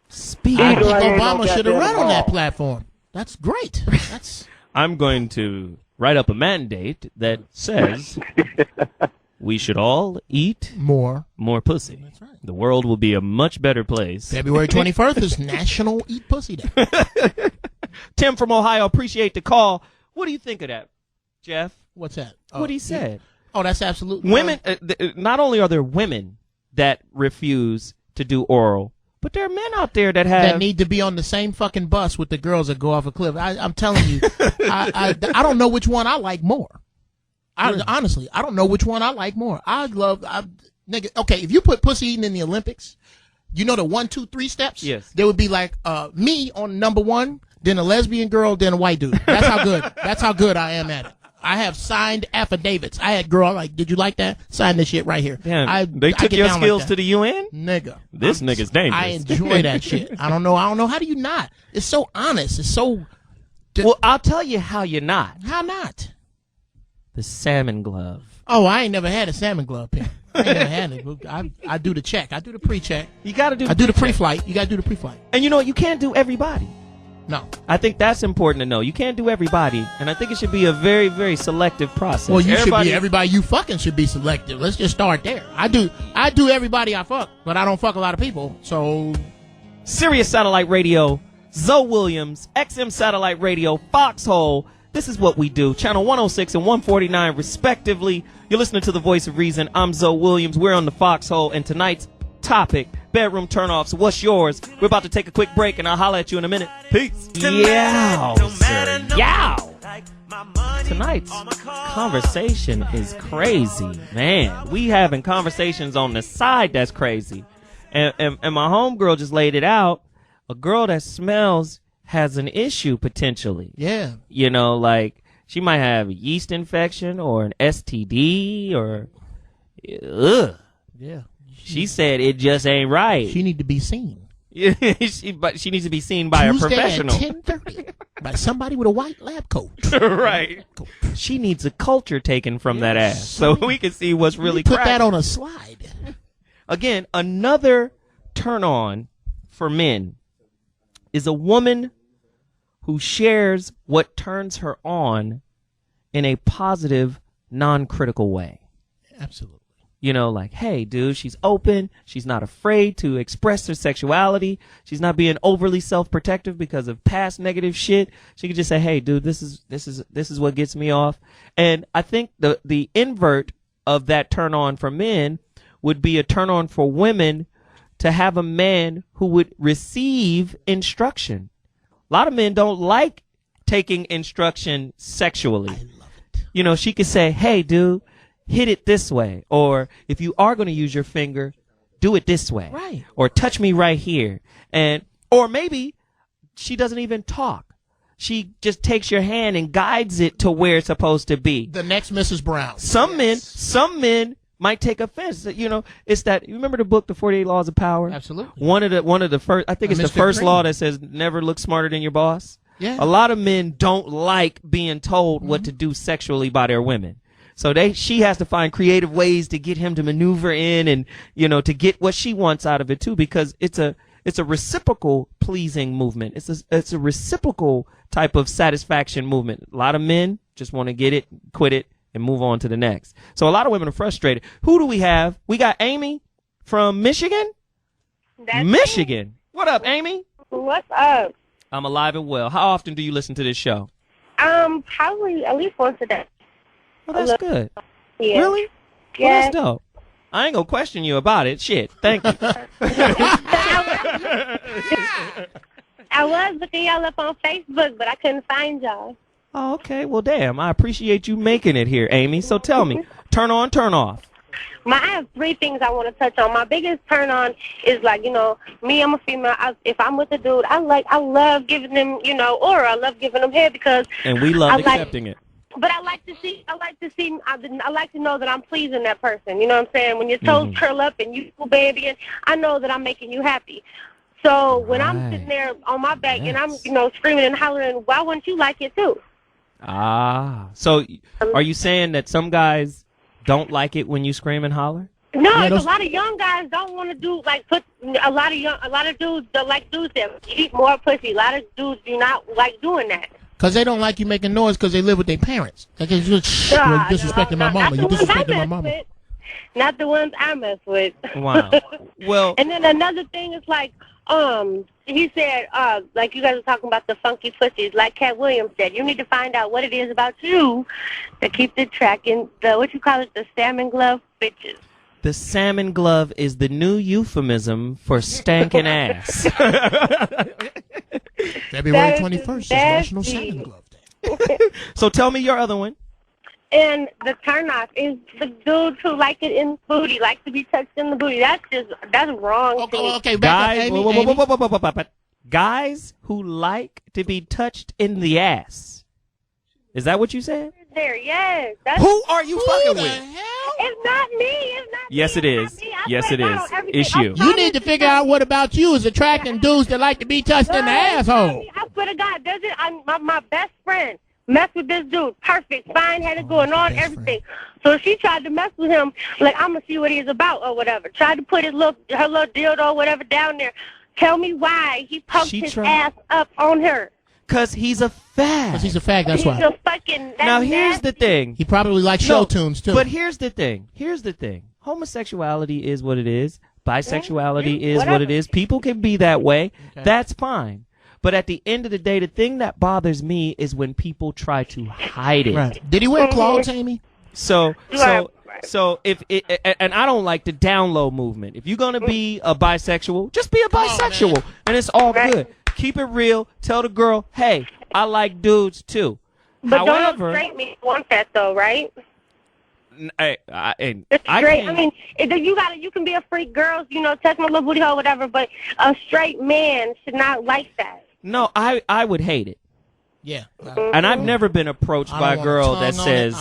Speak. I think Obama should have run on that platform. That's great. I'm going to write up a mandate that says we should all eat more pussy. That's right. The world will be a much better place. February 21st is National Eat Pussy Day. Tim from Ohio, appreciate the call. What do you think of that, Jeff? What's that? What he said. Yeah. Oh, that's absolutely women. Not only are there women that refuse to do oral, but there are men out there that need to be on the same fucking bus with the girls that go off a cliff. I'm telling you, I don't know which one I like more. Honestly, I don't know which one I like more. Nigga. Okay, if you put pussy eating in the Olympics, you know the 1, 2, 3 steps. Yes. There would be like me on number 1, then a lesbian girl, then a white dude. That's how good. That's how good I am at it. I have signed affidavits. I had girl like, did you like that? Sign this shit right here. Damn, they took your skills to the UN? Nigga. This nigga's dangerous. I enjoy that shit. I don't know. How do you not? It's so honest. It's so... Well, I'll tell you how you're not. How not? The salmon glove. Oh, I ain't never had a salmon glove pen. I ain't never had it. I do the check. I do the pre-check. You got to do. I do the pre-flight. You got to do the pre-flight. And you know what? You can't do everybody. No. I think that's important to know. You can't do everybody, and I think it should be a very, very selective process. Well, everybody you fucking should be selective. Let's just start there. I do everybody I fuck, but I don't fuck a lot of people. So, Sirius Satellite Radio, ZoWilliams, XM Satellite Radio, Foxxhole. This is what we do. Channel 106 and 149, respectively. You're listening to The Voice of Reason. I'm ZoWilliams. We're on the Foxxhole, and tonight's topic, bedroom turnoffs. What's yours? We're about to take a quick break, and I'll holler at you in a minute. Peace. Yow, sir. Yow. Tonight's conversation is crazy, man. We having conversations on the side that's crazy. And my homegirl just laid it out. A girl that smells has an issue potentially. Yeah. You know, like she might have a yeast infection or an STD or Yeah. She said it just ain't right. She need to be seen. But she needs to be seen by Tuesday a professional. At 10:30 by somebody with a white lab coat. Right. She needs a culture taken from that ass so we can see what's really put cracking. that on a slide. Again, another turn on for men is a woman who shares what turns her on in a positive, non-critical way. Absolutely. You know, like, hey, dude, she's open. She's not afraid to express her sexuality. She's not being overly self-protective because of past negative shit. She could just say, hey, dude, this is what gets me off. And I think the invert of that turn on for men would be a turn on for women to have a man who would receive instruction. A lot of men don't like taking instruction sexually. I love it. You know, she could say, hey, dude, hit it this way. Or if you are going to use your finger, do it this way. Right. Or touch me right here. Or maybe she doesn't even talk. She just takes your hand and guides it to where it's supposed to be. The next Mrs. Brown. Some men might take offense. You know, it's that, you remember the book, The 48 Laws of Power? Absolutely. One of the first, I think it's the first Green. law that says never look smarter than your boss. Yeah. A lot of men don't like being told what to do sexually by their women. So she has to find creative ways to get him to maneuver in and, you know, to get what she wants out of it too, because it's a reciprocal pleasing movement. It's a reciprocal type of satisfaction movement. A lot of men just want to get it, quit it, and move on to the next. So a lot of women are frustrated. Who do we have? We got Amy from Michigan? That's Michigan. Me. What up, Amy? What's up? I'm alive and well. How often do you listen to this show? Probably at least once a day. Well, that's good. Yeah. Really? Yeah. Well, that's dope. I ain't gonna question you about it. Shit. Thank you. I was looking y'all up on Facebook, but I couldn't find y'all. Oh, okay. Well, damn. I appreciate you making it here, Amy. So tell me, turn on, turn off. I have three things I want to touch on. My biggest turn on is, like, you know, me, I'm a female. If I'm with a dude, I love giving them, you know, or I love giving them head because. And we love accepting it. But I like to know that I'm pleasing that person. You know what I'm saying? When your toes curl up and you baby, and I know that I'm making you happy. So when I'm sitting there on my back and I'm, you know, screaming and hollering, why wouldn't you like it too? So are you saying that some guys don't like it when you scream and holler? No, a lot of young guys don't want to do, like, a lot of dudes don't like dudes that eat more pussy. A lot of dudes do not like doing that. Because they don't like you making noise because they live with their parents. Like, you're disrespecting my mama. You're disrespecting my mama. Not the ones I mess with. Wow. Well. And then another thing is, like, he said, like you guys were talking about the funky pussies, like Cat Williams said, you need to find out what it is about you to keep the track in the salmon glove bitches. The salmon glove is the new euphemism for stankin' ass. February 21st is National Salmon Glove Day. So tell me your other one. And the turnoff is the dudes who like it in the booty, like to be touched in the booty. That's wrong. Okay, guys, guys who like to be touched in the ass. Is that what you said? There, yes. Who are you fucking with? It's not me. It's not yes, me. it is. Yes, it is. It's you. You need to figure out what about you is attracting dudes that like to be touched in the asshole. I swear to God, my best friend mess with this dude. Perfect, fine, had it going on, everything. So she tried to mess with him, like, I'm going to see what he's about or whatever. Tried to put her little dildo or whatever down there. Tell me why he poked his ass up on her. Because he's a fag. Because he's a fag, that's why. He's a fucking... Now, here's the thing. He probably likes show tunes, too. But here's the thing. Homosexuality is what it is. Bisexuality is what it is. People can be that way. Okay. That's fine. But at the end of the day, the thing that bothers me is when people try to hide it. Right. Did he wear clothes, Amy? So if it, and I don't like the down low movement. If you're gonna be a bisexual, just be a bisexual, and it's all good. Keep it real. Tell the girl, hey, I like dudes too. But however, don't straight men want that though, right? I mean, you can be a freak, girls, touch my little booty hole, whatever. But a straight man should not like that. No, I would hate it. Yeah. And I've never been approached by a girl that says,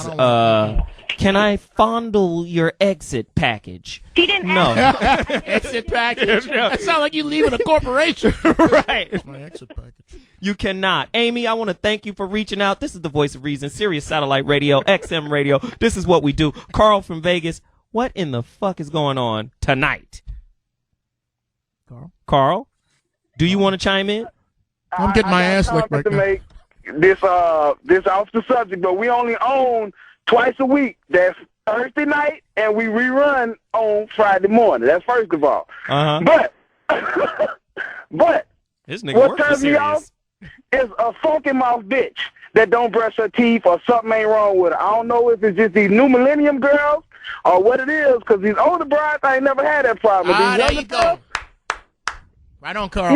can I fondle your exit package? She didn't ask. Exit package? That sounds like you leaving a corporation. Right. My exit package. You cannot. Amy, I want to thank you for reaching out. This is the Voice of Reason, Sirius Satellite Radio, XM Radio. This is what we do. Carl from Vegas, what in the fuck is going on tonight? Carl? Do you want to chime in? I'm getting my ass licked right now. Make this off the subject, but we only own twice a week. That's Thursday night, and we rerun on Friday morning. That's first of all. But this nigga what turns me off is a funky mouth bitch that don't brush her teeth or something ain't wrong with her. I don't know if it's just these new millennium girls or what it is, because these older brides, I ain't never had that problem. There you go. Right on, Carl.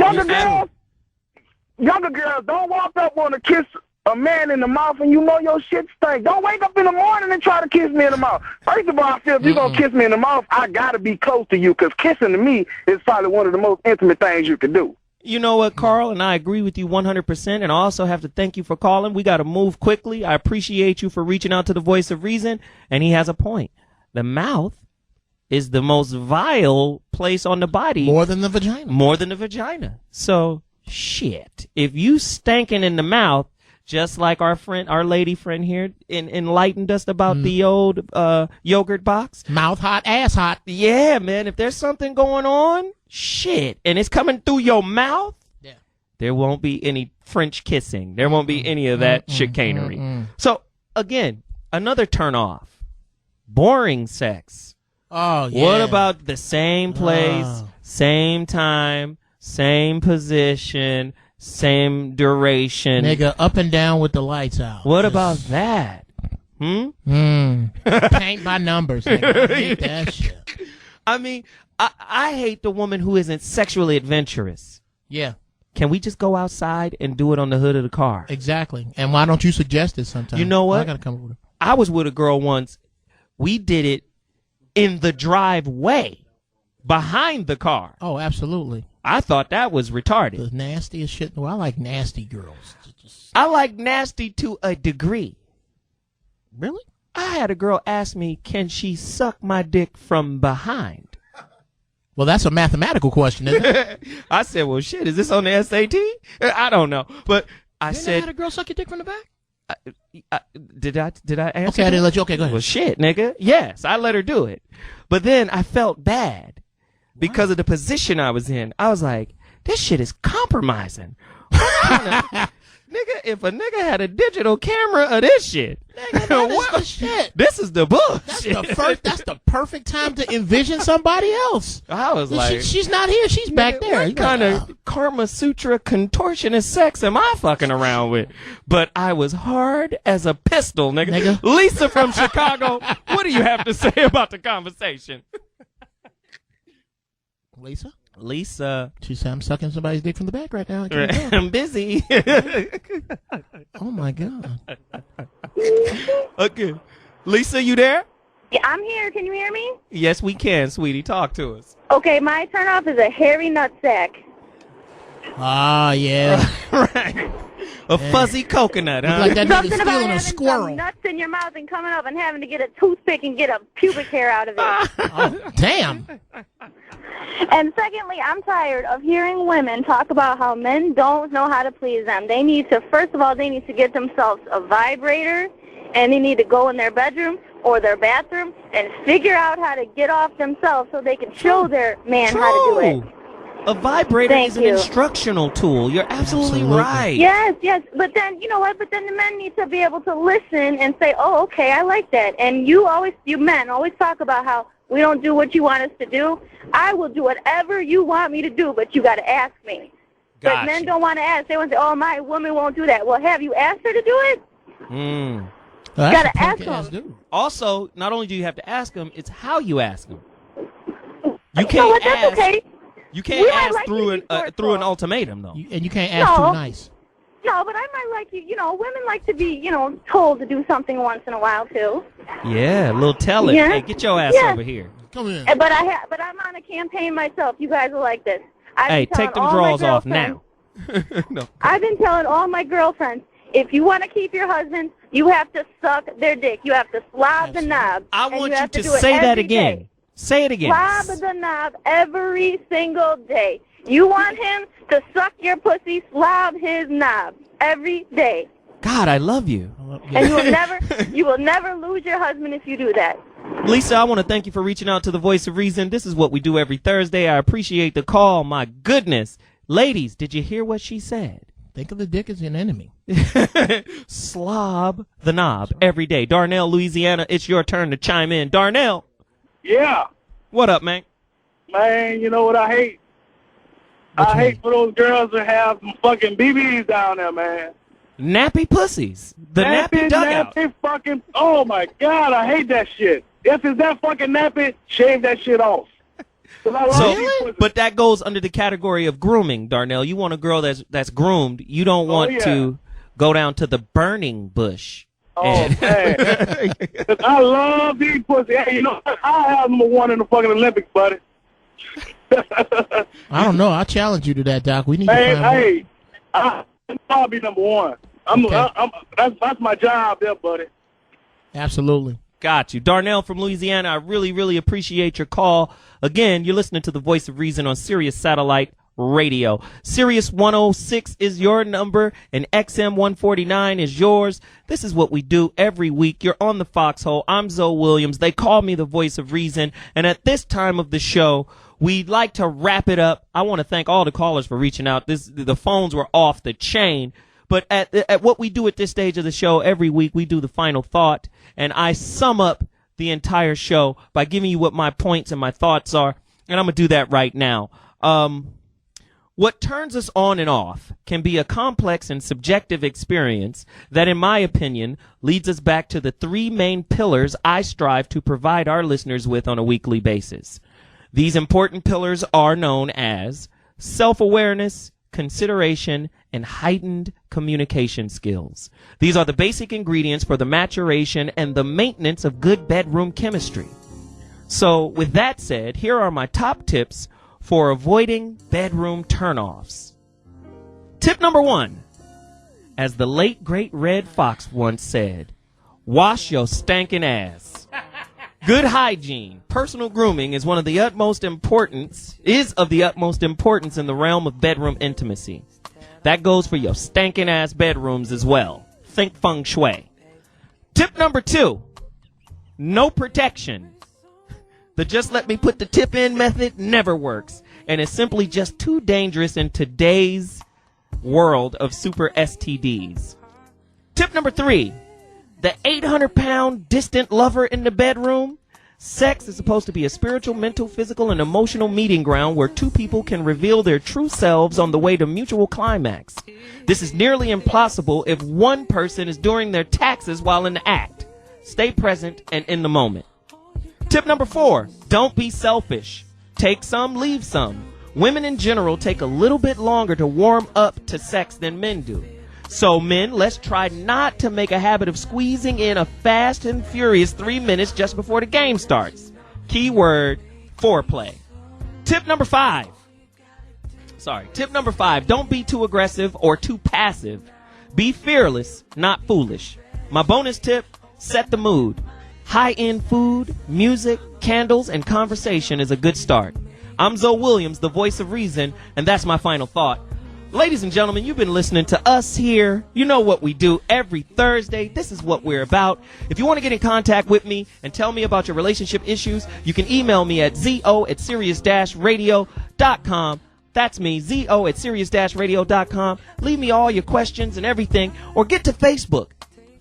Younger girls don't walk up on to kiss a man in the mouth and you know your shit stink. Don't wake up in the morning and try to kiss me in the mouth. First of all, I feel if you're going to kiss me in the mouth, I got to be close to you, because kissing to me is probably one of the most intimate things you can do. You know what, Carl, and I agree with you 100%, and I also have to thank you for calling. We got to move quickly. I appreciate you for reaching out to the Voice of Reason, and he has a point. The mouth is the most vile place on the body. More than the vagina. So, shit. If you stankin' in the mouth, just like our lady friend here enlightened us about the old yogurt box. Mouth hot, ass hot. Yeah, man. If there's something going on, shit, and it's coming through your mouth, there won't be any French kissing. There won't be any of that chicanery. So, again, another turn off. Boring sex. Oh, yeah. What about the same place, same time, same position, same duration? Nigga, up and down with the lights out. What about that? Paint by numbers. Nigga. I hate that shit. I mean, I hate the woman who isn't sexually adventurous. Yeah. Can we just go outside and do it on the hood of the car? Exactly. And why don't you suggest it sometime? You know what? I gotta come over. I was with a girl once. We did it in the driveway behind the car. Oh, absolutely. I thought that was retarded. The nastiest shit. Well, I like nasty girls. I like nasty to a degree. Really? I had a girl ask me, can she suck my dick from behind? Well, that's a mathematical question, isn't it? I said, well, shit, is this on the SAT? I don't know. But I said, you had a girl suck your dick from the back? Did I answer? Okay, I didn't let you. Okay, go ahead. Well, shit, nigga. Yes, I let her do it. But then I felt bad because of the position I was in. I was like, this shit is compromising. Nigga, if a nigga had a digital camera of this shit, nigga, that is the shit. This is the bullshit. That's the perfect time to envision somebody else. I was like, she's not here. She's back there. What kind of Karma Sutra contortionist sex am I fucking around with? But I was hard as a pistol, nigga. Lisa from Chicago, what do you have to say about the conversation? Lisa. She said, I'm sucking somebody's dick from the back right now. I'm busy. Oh, my God. Okay. Lisa, you there? Yeah, I'm here. Can you hear me? Yes, we can, sweetie. Talk to us. Okay, my turnoff is a hairy nutsack. Ah, yeah. Right. A fuzzy coconut, huh? Like that Something nigga about stealing a having squirrel. some nuts in your mouth and coming up and having to get a toothpick and get a pubic hair out of it. Oh, damn. And secondly, I'm tired of hearing women talk about how men don't know how to please them. They need to, first of all, they need to get themselves a vibrator, and they need to go in their bedroom or their bathroom and figure out how to get off themselves so they can show their man how to do it. A vibrator is an instructional tool. You're absolutely right. Yes, yes. But then, you know what? But then the men need to be able to listen and say, oh, okay, I like that. And you men always talk about how we don't do what you want us to do. I will do whatever you want me to do, but you got to ask me. But men don't want to ask. They want to say, oh, my woman won't do that. Well, have you asked her to do it? You got to ask them. Also, not only do you have to ask them, it's how you ask them. You can't know what? ask. That's okay. You can't ask through an ultimatum, though. And you can't ask too nice. No, but I might like you know, women like to be, you know, told to do something once in a while, too. Yeah, a little tell it. Yeah. Hey, get your ass over here. Come here. But I'm on a campaign myself. You guys are like this. Hey, take them drawers off now. No. I've been telling all my girlfriends, if you want to keep your husband, you have to suck their dick. You have to slob the knob. I want you to do it say that every again. day. Say it again. Slob the knob every single day. You want him to suck your pussy, slob his knob every day. God, I love you. And you will never lose your husband if you do that. Lisa, I want to thank you for reaching out to the Voice of Reason. This is what we do every Thursday. I appreciate the call. My goodness. Ladies, did you hear what she said? Think of the dick as an enemy. Slob the knob every day. Darnell, Louisiana, it's your turn to chime in. Darnell. Yeah. What up, man? Man, you know what I hate? I hate for those girls to have some fucking BBs down there, man. Nappy pussies. The nappy dugout. Nappy fucking, oh my God, I hate that shit. If it's that fucking nappy, shave that shit off. But that goes under the category of grooming, Darnell. You want a girl that's groomed. You don't want to go down to the burning bush. Oh, man. 'Cause I love these pussy. Hey, you know, I'll have number one in the fucking Olympics, buddy. I don't know. I challenge you to that, Doc. We need to find Hey, I'll be number one. That's my job there, buddy. Absolutely. Got you. Darnell from Louisiana, I really, really appreciate your call. Again, you're listening to the Voice of Reason on Sirius Satellite Radio. Sirius 106 is your number, and XM 149 is yours. This is what we do every week. You're on the Foxhole. I'm ZoWilliams. They call me the Voice of Reason, and at this time of the show, we'd like to wrap it up. I want to thank all the callers for reaching out. The phones were off the chain. But at what we do at this stage of the show, every week we do the final thought, and I sum up the entire show by giving you what my points and my thoughts are, and I'm going to do that right now. What turns us on and off can be a complex and subjective experience that, in my opinion, leads us back to the three main pillars I strive to provide our listeners with on a weekly basis. These important pillars are known as self-awareness, consideration, and heightened communication skills. These are the basic ingredients for the maturation and the maintenance of good bedroom chemistry. So, with that said, here are my top tips for avoiding bedroom turnoffs. Tip number 1. As the late great Red Fox once said, wash your stankin' ass. Good hygiene, personal grooming is of the utmost importance in the realm of bedroom intimacy. That goes for your stankin' ass bedrooms as well. Think feng shui. Tip number 2, no protection. The just let me put the tip in method never works, and is simply just too dangerous in today's world of super STDs. Tip number 3, the 800-pound distant lover in the bedroom. Sex is supposed to be a spiritual, mental, physical, and emotional meeting ground where two people can reveal their true selves on the way to mutual climax. This is nearly impossible if one person is doing their taxes while in the act. Stay present and in the moment. Tip number 4, don't be selfish. Take some, leave some. Women in general take a little bit longer to warm up to sex than men do. So men, let's try not to make a habit of squeezing in a fast and furious 3 minutes just before the game starts. Keyword, foreplay. Tip number 5, don't be too aggressive or too passive. Be fearless, not foolish. My bonus tip, set the mood. High-end food, music, candles, and conversation is a good start. I'm ZoWilliams, the voice of reason, and that's my final thought. Ladies and gentlemen, you've been listening to us here. You know what we do every Thursday. This is what we're about. If you want to get in contact with me and tell me about your relationship issues, you can email me at zo@sirius-radio.com. That's me, zo@sirius-radio.com. Leave me all your questions and everything, or get to Facebook.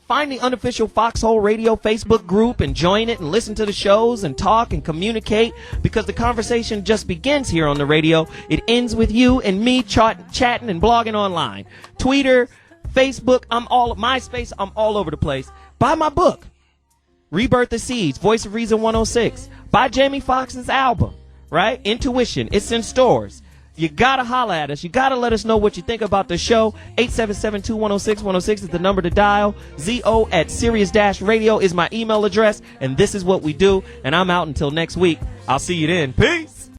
Find the unofficial Foxxhole Radio Facebook group and join it and listen to the shows and talk and communicate, because the conversation just begins here on the radio. It ends with you and me chatting and blogging online. Twitter, Facebook, MySpace, I'm all over the place. Buy my book, Rebirth of Seeds, Voice of Reason 106. Buy Jamie Foxx's album, right? Intuition. It's in stores. You gotta holler at us. You gotta let us know what you think about the show. 877-2106-106 is the number to dial. zo@sirius-radio is my email address. And this is what we do. And I'm out until next week. I'll see you then. Peace.